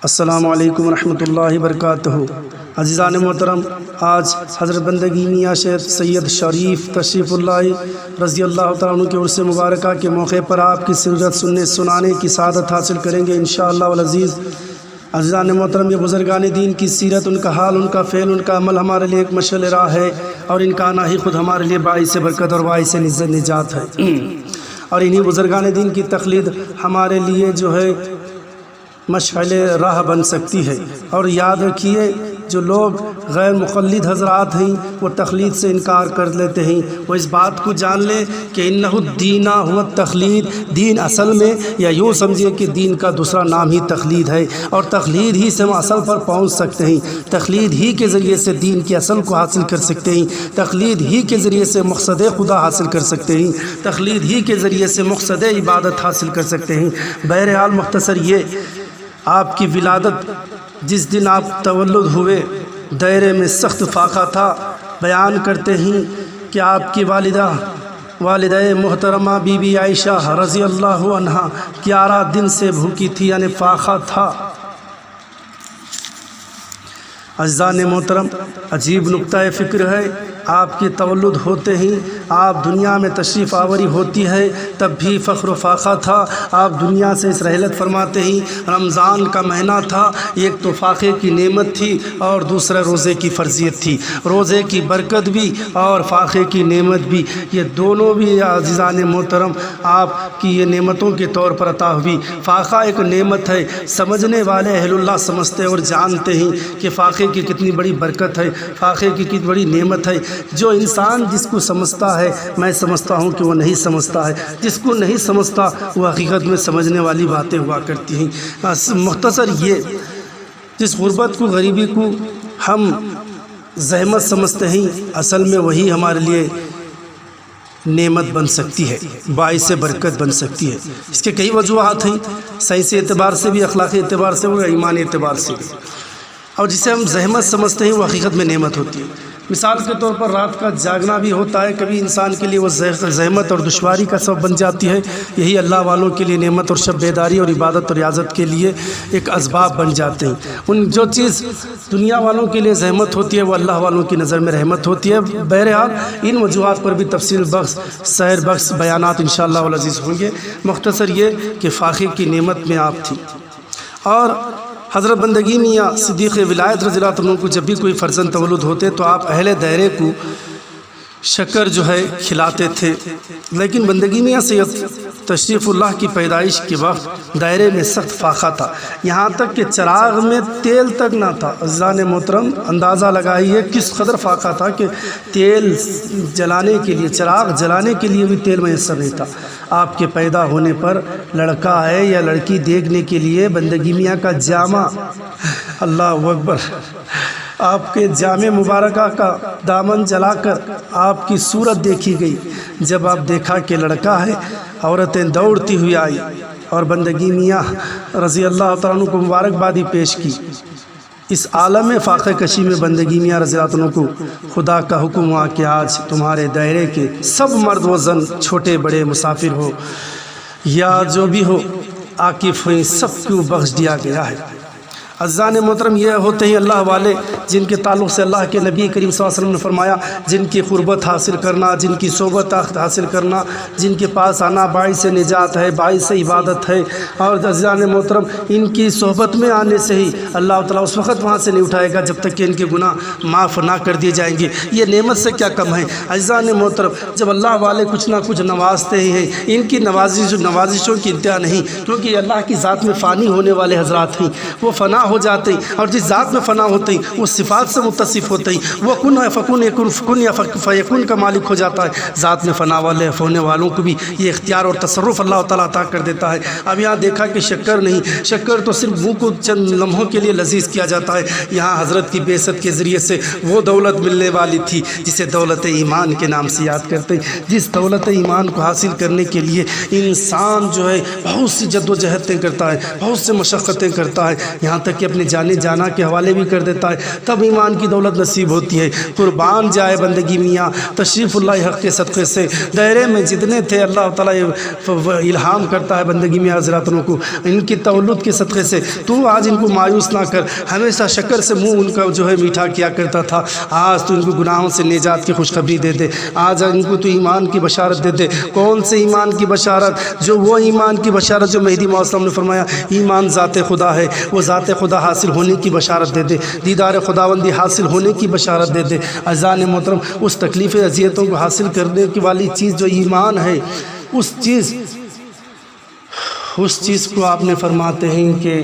السلام علیکم ورحمۃ اللہ وبرکاتہ۔ عزیزان محترم، آج حضرت بندگی میاں شیخ سید شریف تشریف اللہ رضی اللہ تعالیٰ عنہ کے عرس مبارکہ کے موقع پر آپ کی سیرت سننے سنانے کی سعادت حاصل کریں گے انشاءاللہ العزیز۔ عزیزان محترم، یہ بزرگان دین کی سیرت، ان کا حال، ان کا فعل، ان کا عمل ہمارے لیے ایک مشعل راہ ہے، اور ان کا آنا ہی خود ہمارے لیے باعث برکت اور باعث نجات ہے، اور انہی بزرگان دین کی تقلید ہمارے لیے جو ہے مشعل راہ بن سکتی ہے۔ اور یاد رکھیے، جو لوگ غیر مقلد حضرات ہیں وہ تقلید سے انکار کر لیتے ہیں، وہ اس بات کو جان لیں کہ انہ الدین هو التقلید، دین اصل میں، یا یوں سمجھیے کہ دین کا دوسرا نام ہی تقلید ہے، اور تقلید ہی سے ہم اصل پر پہنچ سکتے ہیں، تقلید ہی کے ذریعے سے دین کے اصل کو حاصل کر سکتے ہیں، تقلید ہی کے ذریعے سے مقصد خدا حاصل کر سکتے ہیں، تقلید ہی کے ذریعے سے مقصد عبادت حاصل کر سکتے ہیں۔ بہرحال مختصر یہ، آپ کی ولادت جس دن آپ تولد ہوئے دائرے میں سخت فاقہ تھا۔ بیان کرتے ہیں کہ آپ کی والدہ محترمہ بی بی عائشہ رضی اللہ عنہا 11 دن سے بھوکی تھی، یعنی فاقہ تھا۔ عزیزان محترم، عجیب نقطہ فکر ہے، آپ کی تولد ہوتے ہی آپ دنیا میں تشریف آوری ہوتی ہے، تب بھی فخر و فاقہ تھا۔ آپ دنیا سے اس رحلت فرماتے ہی رمضان کا مہینہ تھا، ایک تو فاقے کی نعمت تھی اور دوسرا روزے کی فرضیت تھی، روزے کی برکت بھی اور فاقے کی نعمت بھی، یہ دونوں بھی عزیزان محترم آپ کی یہ نعمتوں کے طور پر عطا ہوئی۔ فاقہ ایک نعمت ہے، سمجھنے والے اہل اللہ سمجھتے اور جانتے ہیں کہ فاقے کی کتنی بڑی برکت ہے، فاقے کی کتنی بڑی نعمت ہے۔ جو انسان جس کو سمجھتا ہے، میں سمجھتا ہوں کہ وہ نہیں سمجھتا ہے، جس کو نہیں سمجھتا وہ حقیقت میں سمجھنے والی باتیں ہوا کرتی ہیں۔ مختصر یہ، جس غربت کو، غریبی کو ہم زحمت سمجھتے ہیں، اصل میں وہی ہمارے لیے نعمت بن سکتی ہے، باعث برکت بن سکتی ہے۔ اس کے کئی وجوہات ہیں، سائنسی اعتبار سے بھی، اخلاقی اعتبار سے بھی، ایمانی اعتبار سے بھی، اور جسے ہم زحمت سمجھتے ہیں وہ حقیقت میں نعمت ہوتی ہے۔ مثال کے طور پر رات کا جاگنا بھی ہوتا ہے، کبھی انسان کے لیے وہ زحمت اور دشواری کا سبب بن جاتی ہے، یہی اللہ والوں کے لیے نعمت اور شب بیداری اور عبادت اور ریاضت کے لیے ایک اسباب بن جاتے ہیں۔ جو چیز دنیا والوں کے لیے زحمت ہوتی ہے وہ اللہ والوں کی نظر میں رحمت ہوتی ہے۔ بہرحال ان وجوہات پر بھی تفصیل بخش، سیر بخش بیانات انشاءاللہ العزیز ہوں گے۔ مختصر یہ کہ فاقے کی نعمت میں آپ تھی، اور حضرت بندگی میاں صدیق ولایت رضی اللہ عنہ کو جب بھی کوئی فرزند تولد ہوتے تو آپ اہل دائرے کو شکر جو ہے کھلاتے تھے، لیکن بندگی میاں سید تشریف اللہ کی پیدائش کے وقت دائرے میں سخت فاقہ تھا، یہاں تک کہ چراغ میں تیل تک نہ تھا۔ عزیزان محترم، اندازہ لگائیے کس قدر فاقہ تھا کہ تیل جلانے کے لیے، چراغ جلانے کے لیے بھی تیل میسر نہیں تھا۔ آپ کے پیدا ہونے پر لڑکا ہے یا لڑکی دیکھنے کے لیے بندگی میاں کا جامع، اللہ اکبر، آپ کے جامع مبارکہ کا دامن جلا کر آپ کی صورت دیکھی گئی۔ جب آپ دیکھا کہ لڑکا ہے، عورتیں دوڑتی ہوئی آئی اور بندگی میاں رضی اللہ تعالیٰ عنہ کو مبارکبادی پیش کی۔ اس عالم فاقہ کشی میں بندگی میاں رضی اللہ عنہ کو خدا کا حکم ہوا کہ آج تمہارے دائرے کے سب مرد و زن، چھوٹے بڑے، مسافر ہو یا جو بھی ہو، عاقف ہوئیں، سب کو بخش دیا گیا ہے۔ عزیزان محترم، یہ ہوتے ہیں اللہ والے جن کے تعلق سے اللہ کے نبی کریم صلی اللہ علیہ وسلم نے فرمایا، جن کی قربت حاصل کرنا، جن کی صحبت حاصل کرنا، جن کے پاس آنا باعث نجات ہے، باعث عبادت ہے۔ اور عزیزان محترم، ان کی صحبت میں آنے سے ہی اللہ تعالیٰ اس وقت وہاں سے نہیں اٹھائے گا جب تک کہ ان کے گناہ معاف نہ کر دیے جائیں گے۔ یہ نعمت سے کیا کم ہے عزیزان محترم، جب اللہ والے کچھ نہ کچھ نوازتے ہی ہیں، ان کی نوازشوں کی انتہا نہیں، کیونکہ یہ اللہ کی ذات میں فانی ہونے والے حضرات ہیں، وہ فنا ہو جاتے ہیں، اور جس ذات میں فنا ہوتے ہیں وہ صفات سے متصف ہوتے ہیں، وہ کن فکن یکن فکن یا فیکون کا مالک ہو جاتا ہے۔ ذات میں فنا والے ہونے والوں کو بھی یہ اختیار اور تصرف اللہ تعالیٰ عطا کر دیتا ہے۔ اب یہاں دیکھا کہ شکر نہیں، شکر تو صرف منہ کو چند لمحوں کے لیے لذیذ کیا جاتا ہے، یہاں حضرت کی بعثت کے ذریعے سے وہ دولت ملنے والی تھی جسے دولت ایمان کے نام سے یاد کرتے ہیں، جس دولت ایمان کو حاصل کرنے کے لیے انسان جو ہے بہت سی جد و جہدیں کرتا ہے، بہت سے مشقتیں کرتا ہے، یہاں تک تک کہ اپنے جانے جانا کے حوالے بھی کر دیتا ہے، تب ایمان کی دولت نصیب ہوتی ہے۔ قربان جائے بندگی میاں تشریف اللہ حق کے صدقے سے دائرے میں جتنے تھے اللہ تعالیٰ الہام کرتا ہے بندگی میاں حضرات کو ان کی تولد کے صدقے سے، تو آج ان کو مایوس نہ کر، ہمیشہ شکر سے منہ ان کا جو ہے میٹھا کیا کرتا تھا، آج تو ان کو گناہوں سے نجات کی خوشخبری دے دے، آج ان کو تو ایمان کی بشارت دے دے۔ کون سے ایمان کی بشارت؟ جو وہ ایمان کی بشارت جو مہدی موعود صلی اللہ علیہ وسلم نے فرمایا ایمان ذات خدا ہے، وہ ذات خدا حاصل ہونے کی بشارت دے دے، دیدار خداوندی حاصل ہونے کی بشارت دے دے۔ اذان محترم، اس تکلیف اذیتوں کو حاصل کرنے کی والی چیز جو ایمان ہے، اس چیز کو آپ نے فرماتے ہیں کہ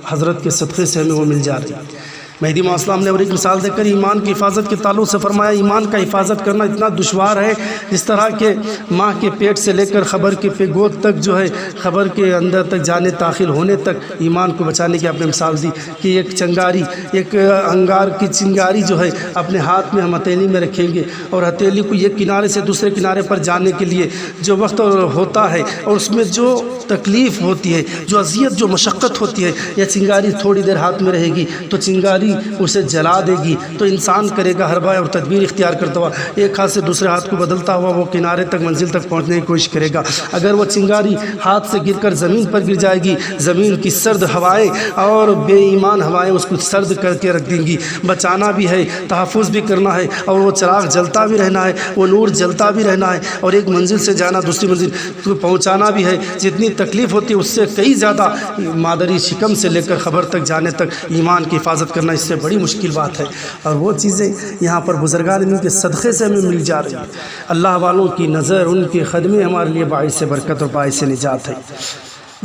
حضرت کے صدقے سے ہمیں وہ مل جا رہی ہے۔ مہدی موعود صلی اللہ علیہ وسلم نے اور ایک مثال دے کر ایمان کی حفاظت کے تعلق سے فرمایا ایمان کا حفاظت کرنا اتنا دشوار ہے جس طرح کہ ماں کے پیٹ سے لے کر خبر کے گود تک جو ہے خبر کے اندر تک جانے داخل ہونے تک ایمان کو بچانے کی آپ نے مثال دی کہ ایک چنگاری، ایک انگار کی چنگاری جو ہے اپنے ہاتھ میں ہم ہتھیلی میں رکھیں گے اور ہتھیلی کو ایک کنارے سے دوسرے کنارے پر جانے کے لیے جو وقت ہوتا ہے اور اس میں جو تکلیف ہوتی ہے، جو اذیت، جو مشقت ہوتی ہے، یہ چنگاری تھوڑی دیر ہاتھ میں رہے گی تو چنگاری اسے جلا دے گی، تو انسان کرے گا حربہ اور تدبیر اختیار کرتا ہوا ایک ہاتھ سے دوسرے ہاتھ کو بدلتا ہوا وہ کنارے تک منزل تک پہنچنے کی کوشش کرے گا۔ اگر وہ چنگاری ہاتھ سے گر کر زمین پر گر جائے گی، زمین کی سرد ہوائیں اور بے ایمان ہوائیں اس کو سرد کر کے رکھ دیں گی۔ بچانا بھی ہے، تحفظ بھی کرنا ہے اور وہ چراغ جلتا بھی رہنا ہے، وہ نور جلتا بھی رہنا ہے اور ایک منزل سے جانا دوسری منزل کو پہنچانا بھی ہے۔ جتنی تکلیف ہوتی ہے اس سے کئی زیادہ مادری شکم سے لے کر خبر تک جانے تک ایمان کی حفاظت کرنا اس سے بڑی مشکل بات ہے، اور وہ چیزیں یہاں پر بزرگان ان کے صدقے سے ہمیں مل جا رہی ہیں۔ اللہ والوں کی نظر، ان کے خدمے ہمارے لیے باعث برکت اور باعث نجات ہے۔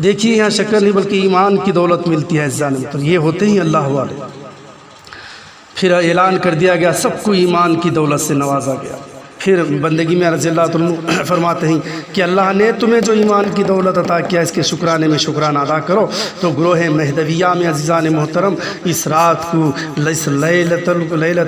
دیکھیے یہاں شکر نہیں بلکہ ایمان کی دولت ملتی ہے عزیزان، تو یہ ہوتے ہی اللہ والے۔ پھر اعلان کر دیا گیا سب کو ایمان کی دولت سے نوازا گیا۔ پھر بندگی میں رضی اللہ عنہ فرماتے ہیں کہ اللہ نے تمہیں جو ایمان کی دولت عطا کیا اس کے شکرانے میں شکرانہ ادا کرو۔ تو گروہ مہدویہ میں عزیزان محترم اس رات کو لیلۃ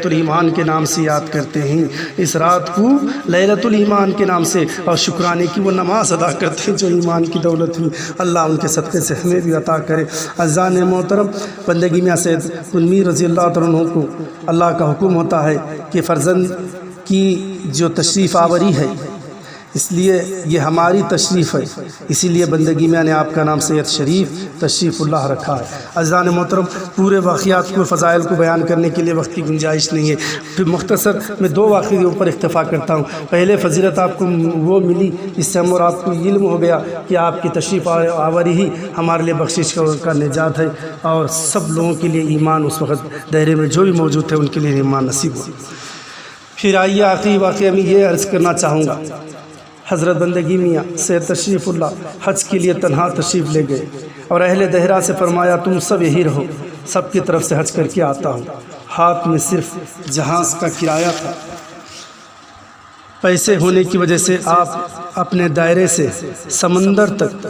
الایمان کے نام سے یاد کرتے ہیں، اس رات کو لیلۃ الایمان کے نام سے اور شکرانے کی وہ نماز ادا کرتے ہیں جو ایمان کی دولت ہوئی۔ اللہ ان کے صدقے سے ہمیں بھی عطا کرے۔ عزیزان محترم، بندگی میں سید منیر رضی اللہ عنہ کو اللہ کا حکم ہوتا ہے کہ فرزند کی جو تشریف آوری ہے، اس لیے یہ ہماری تشریف ہے، اسی لیے بندگی میں نے آپ کا نام سید شریف تشریف اللہ رکھا ہے۔ عزیزان محترم، پورے واقعات کو، فضائل کو بیان کرنے کے لیے وقت کی گنجائش نہیں ہے، پھر مختصر میں دو واقعے کے اوپر اکتفا کرتا ہوں۔ پہلے فضیلت آپ کو وہ ملی اس سے ہم اور آپ کو علم ہو گیا کہ آپ کی تشریف آوری ہی ہمارے لیے بخشش کا نجات ہے، اور سب لوگوں کے لیے ایمان اس وقت دائرے میں جو بھی موجود تھے ان کے لیے ایمان نصیب ہو۔ پھر آئیے آخری واقعہ میں یہ عرض کرنا چاہوں گا، حضرت بندگی میاں سید تشریف اللہ حج کے لیے تنہا تشریف لے گئے اور اہل دہرہ سے فرمایا تم سب یہی رہو، سب کی طرف سے حج کر کے آتا ہوں۔ ہاتھ میں صرف جہاز کا کرایہ تھا، پیسے ہونے کی وجہ سے آپ اپنے دائرے سے سمندر تک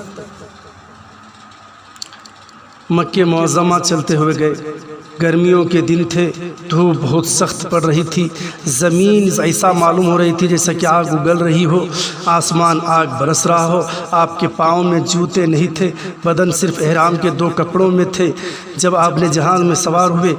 مکہ معظمہ چلتے ہوئے گئے۔ گرمیوں کے دن تھے، دھوپ بہت سخت پڑ رہی تھی، زمین ایسا معلوم ہو رہی تھی جیسا کہ آگ اگل رہی ہو، آسمان آگ برس رہا ہو۔ آپ کے پاؤں میں جوتے نہیں تھے، بدن صرف احرام کے 2 کپڑوں میں تھے۔ جب آپ نے جہاز میں سوار ہوئے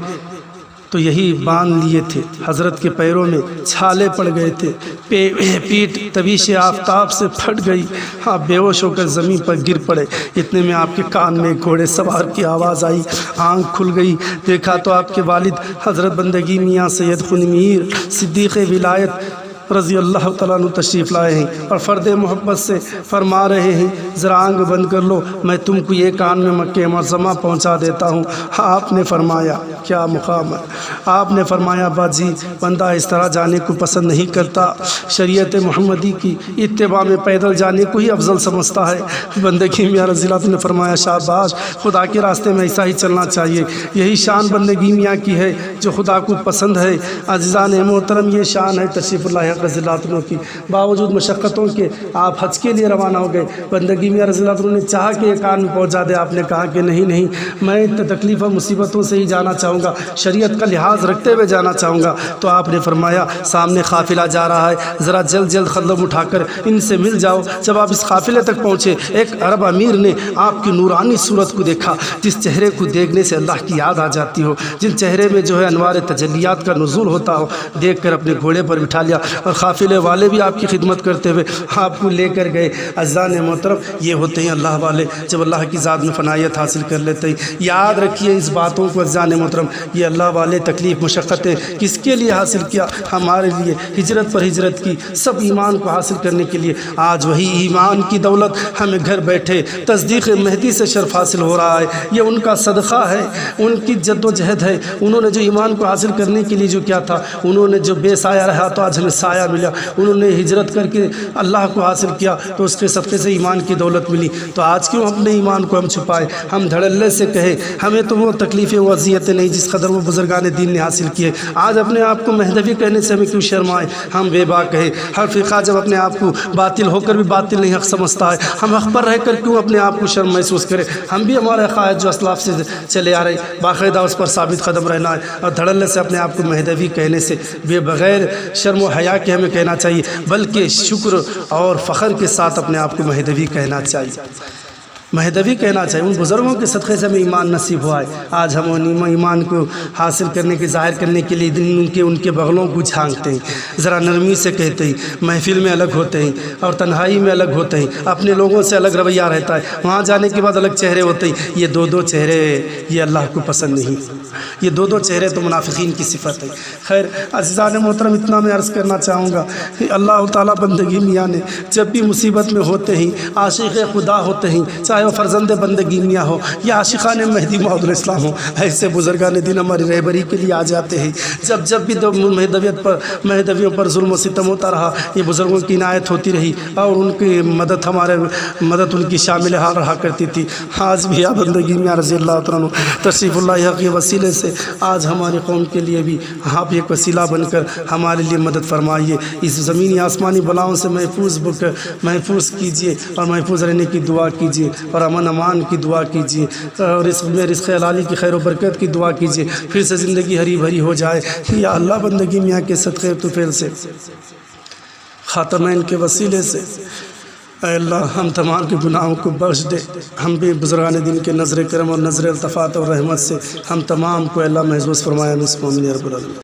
تو یہی باندھ لیے تھے، حضرت کے پیروں میں چھالے پڑ گئے تھے، پیٹھ تبھی سے آفتاب سے پھٹ گئی، آپ بے ہوش ہو کر زمین پر گر پڑے۔ اتنے میں آپ کے کان میں گھوڑے سوار کی آواز آئی، آنکھ کھل گئی، دیکھا تو آپ کے والد حضرت بندگی میاں سید خنمیر صدیق ولایت رضی اللہ تعالیٰ عنہ تشریف لائے ہیں اور فرد محبت سے فرما رہے ہیں ذرا آنکھ بند کر لو، میں تم کو یہ کان میں مکہ معظمہ پہنچا دیتا ہوں۔ آپ نے فرمایا کیا مقام ہے، آپ نے فرمایا باجی بندہ اس طرح جانے کو پسند نہیں کرتا، شریعت محمدی کی اتباع میں پیدل جانے کو ہی افضل سمجھتا ہے۔ بندگی میاں رضی اللہ عنہ نے فرمایا شاباش، خدا کے راستے میں ایسا ہی چلنا چاہیے، یہی شان بندگی میاں کی ہے جو خدا کو پسند ہے۔ عزیزان محترم، یہ شان ہے تشریف اللہ رضی اللہ عنہ کی، باوجود مشقتوں کے آپ حج کے لیے روانہ ہو گئے۔ بندگی میاں رضی اللہ عنہ نے چاہا کہ یہ کان میں پہنچا دے، آپ نے کہا کہ نہیں نہیں، میں تکلیف و مصیبتوں سے ہی جانا چاہوں گا، شریعت کا لحاظ رکھتے ہوئے جانا چاہوں گا۔ تو آپ نے فرمایا سامنے قافلہ جا رہا ہے، ذرا جلد جلد قدم اٹھا کر ان سے مل جاؤ۔ جب آپ اس قافلے تک پہنچے، ایک عرب امیر نے آپ کی نورانی صورت کو دیکھا، جس چہرے کو دیکھنے سے اللہ کی یاد آ جاتی ہو، جن چہرے میں جو ہے انوار تجلیات کا نزول ہوتا ہو، دیکھ کر اپنے گھوڑے پر بٹھا لیا، اور قافلے والے بھی آپ کی خدمت کرتے ہوئے آپ کو لے کر گئے۔ عزیزان محترم، یہ ہوتے ہیں اللہ والے، جب اللہ کی ذات میں فنائیت حاصل کر لیتے ہیں۔ یاد رکھیے اس باتوں کو عزیزان محترم، یہ اللہ والے تکلیف مشقتیں کس کے لیے حاصل کیا؟ ہمارے لیے، ہجرت پر ہجرت کی، سب ایمان کو حاصل کرنے کے لیے۔ آج وہی ایمان کی دولت ہمیں گھر بیٹھے تصدیق مہدی سے شرف حاصل ہو رہا ہے، یہ ان کا صدقہ ہے، ان کی جد و جہد ہے۔ انہوں نے جو ایمان کو حاصل کرنے کے لیے جو کیا تھا، انہوں نے جو بے سایہ رہا تو آج ہمیں سایہ ملا، انہوں نے ہجرت کر کے اللہ کو حاصل کیا تو اس کے صدقے سے ایمان کی دولت ملی۔ تو آج کیوں اپنے ایمان کو ہم چھپائے؟ ہم دھڑلے سے کہیں ہمیں تو وہ تکلیفیں و اذیتیں نہیں جس قدر وہ بزرگان دین نے حاصل کیے۔ آج اپنے آپ کو مہدوی کہنے سے ہمیں کیوں شرمائے؟ ہم بے باک کہیں، ہر فرقہ جب اپنے آپ کو باطل ہو کر بھی باطل نہیں حق سمجھتا ہے، ہم حق پر رہ کر کیوں اپنے آپ کو شرم محسوس کریں؟ ہم بھی ہمارے عقائد جو اسلاف سے چلے آ رہے باقاعدہ اس پر ثابت قدم رہنا ہے، اور دھڑلے سے اپنے آپ کو مہدوی کہنے سے بے بغیر شرم و حیا کے ہمیں کہنا چاہیے، بلکہ شکر اور فخر کے ساتھ اپنے آپ کو مہدوی کہنا چاہیے، مہدوی کہنا چاہیے۔ ان بزرگوں کے صدقے سے ہمیں ایمان نصیب ہوا ہے۔ آج ہم ان ایمان کو حاصل کرنے کے ظاہر کرنے کے لیے ان کے بغلوں کو جھانکتے ہیں، ذرا نرمی سے کہتے ہیں، محفل میں الگ ہوتے ہیں اور تنہائی میں الگ ہوتے ہیں، اپنے لوگوں سے الگ رویہ رہتا ہے، وہاں جانے کے بعد الگ چہرے ہوتے ہیں۔ یہ دو چہرے یہ اللہ کو پسند نہیں، یہ دو چہرے تو منافقین کی صفت ہے۔ خیر عزیزان محترم، اتنا میں عرض کرنا چاہوں گا کہ اللہ تعالیٰ بندگی میاں نے جب بھی مصیبت میں ہوتے ہیں، عاشق خدا ہوتے ہیں، چاہے وہ فرزند بندگی میاں ہو یا عاشقان مہدی موعود الاسلام ہو، ایسے بزرگان دین ہماری رہبری کے لیے آ جاتے ہیں۔ جب بھی مہدویوں پر ظلم و ستم ہوتا رہا، یہ بزرگوں کی عنایت ہوتی رہی اور ان کی مدد ان کی شامل حال رہا کرتی تھی۔ آج بھی بندگی میاں رضی اللہ عنہ تشریف اللہ کے وسیلے سے آج ہماری قوم کے لیے بھی آپ ایک وسیلہ بن کر ہمارے لیے مدد فرمائیے، اس زمینی آسمانی بلاؤں سے محفوظ کیجیے اور محفوظ رہنے کی دعا کیجیے، اور امن امان کی دعا کیجیے، اور رزق حلالی کی خیر و برکت کی دعا کیجیے، پھر سے زندگی ہری بھری ہو جائے۔ یا اللہ بندگی میاں کے صدقے طفیل سے، خاتمین کے وسیلے سے، اے اللہ ہم تمام کے گناہوں کو بخش دے، ہم بھی بزرگان دین کے نظر کرم اور نظر التفات اور رحمت سے ہم تمام کو اللہ محفوظ فرمایا۔ بسم اللہ رب العالمین۔